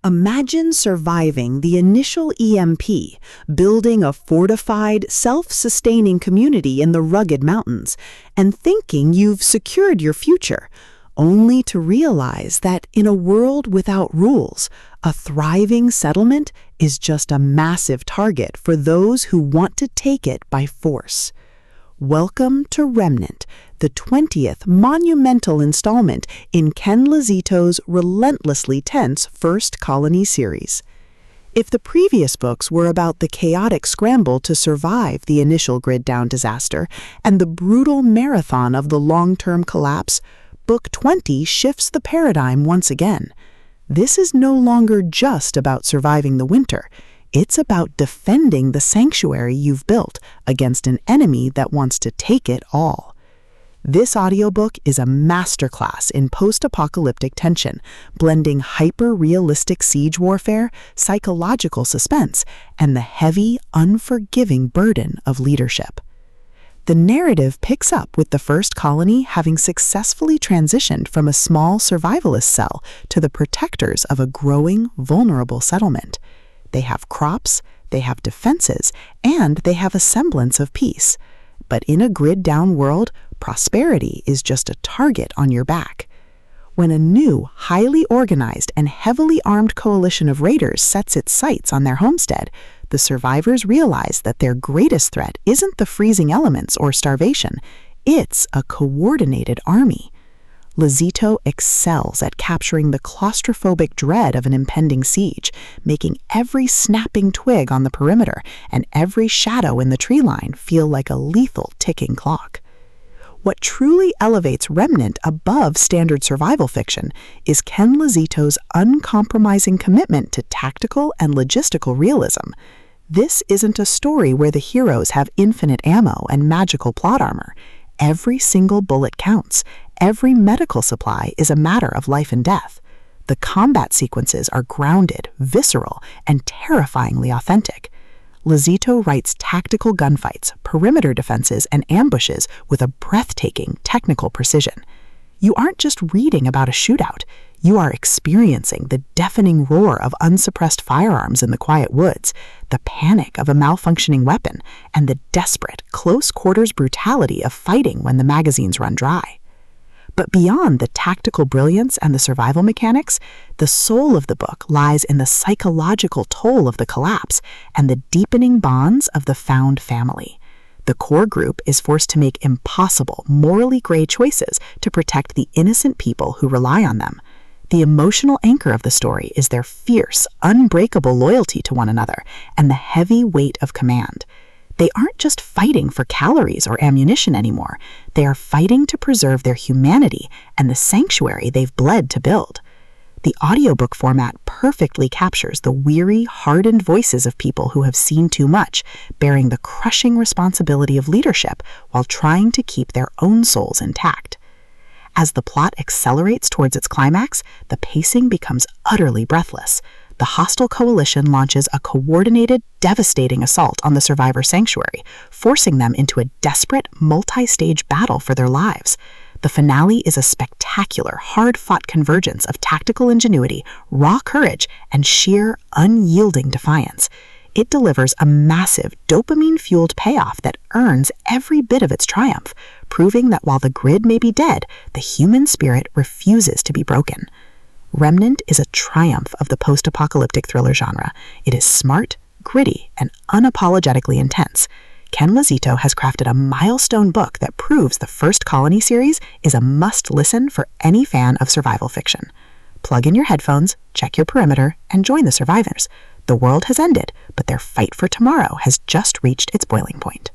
Imagine surviving the initial EMP, building a fortified, self-sustaining community in the rugged mountains, and thinking you've secured your future, only to realize that in a world without rules, a thriving settlement is just a massive target for those who want to take it by force. Welcome to Remnant, the 20th monumental installment in Ken Lozito's relentlessly tense First Colony series. If the previous books were about the chaotic scramble to survive the initial grid-down disaster and the brutal marathon of the long-term collapse, Book 20 shifts the paradigm once again. This is no longer just about surviving the winter. It's about defending the sanctuary you've built against an enemy that wants to take it all. This audiobook is a masterclass in post-apocalyptic tension, blending hyper-realistic siege warfare, psychological suspense, and the heavy, unforgiving burden of leadership. The narrative picks up with the First Colony having successfully transitioned from a small survivalist cell to the protectors of a growing, vulnerable settlement. They have crops, they have defenses, and they have a semblance of peace. But in a grid-down world, prosperity is just a target on your back. When a new, highly organized and heavily armed coalition of raiders sets its sights on their homestead, the survivors realize that their greatest threat isn't the freezing elements or starvation, it's a coordinated army. Lozito excels at capturing the claustrophobic dread of an impending siege, making every snapping twig on the perimeter and every shadow in the tree line feel like a lethal ticking clock. What truly elevates Remnant above standard survival fiction is Ken Lozito's uncompromising commitment to tactical and logistical realism. This isn't a story where the heroes have infinite ammo and magical plot armor. Every single bullet counts. Every medical supply is a matter of life and death. The combat sequences are grounded, visceral, and terrifyingly authentic. Lozito writes tactical gunfights, perimeter defenses, and ambushes with a breathtaking technical precision. You aren't just reading about a shootout, you are experiencing the deafening roar of unsuppressed firearms in the quiet woods, the panic of a malfunctioning weapon, and the desperate, close-quarters brutality of fighting when the magazines run dry. But beyond the tactical brilliance and the survival mechanics, the soul of the book lies in the psychological toll of the collapse and the deepening bonds of the found family. The core group is forced to make impossible, morally gray choices to protect the innocent people who rely on them. The emotional anchor of the story is their fierce, unbreakable loyalty to one another and the heavy weight of command. They aren't just fighting for calories or ammunition anymore. They are fighting to preserve their humanity and the sanctuary they've bled to build. The audiobook format perfectly captures the weary, hardened voices of people who have seen too much, bearing the crushing responsibility of leadership while trying to keep their own souls intact. As the plot accelerates towards its climax, the pacing becomes utterly breathless. The hostile coalition launches a coordinated, devastating assault on the survivor sanctuary, forcing them into a desperate, multi-stage battle for their lives. The finale is a spectacular, hard-fought convergence of tactical ingenuity, raw courage, and sheer, unyielding defiance. It delivers a massive, dopamine-fueled payoff that earns every bit of its triumph, proving that while the grid may be dead, the human spirit refuses to be broken. Remnant is a triumph of the post-apocalyptic thriller genre. It is smart, gritty, and unapologetically intense. Ken Lozito has crafted a milestone book that proves the First Colony series is a must-listen for any fan of survival fiction. Plug in your headphones, check your perimeter, and join the survivors. The world has ended, but their fight for tomorrow has just reached its boiling point.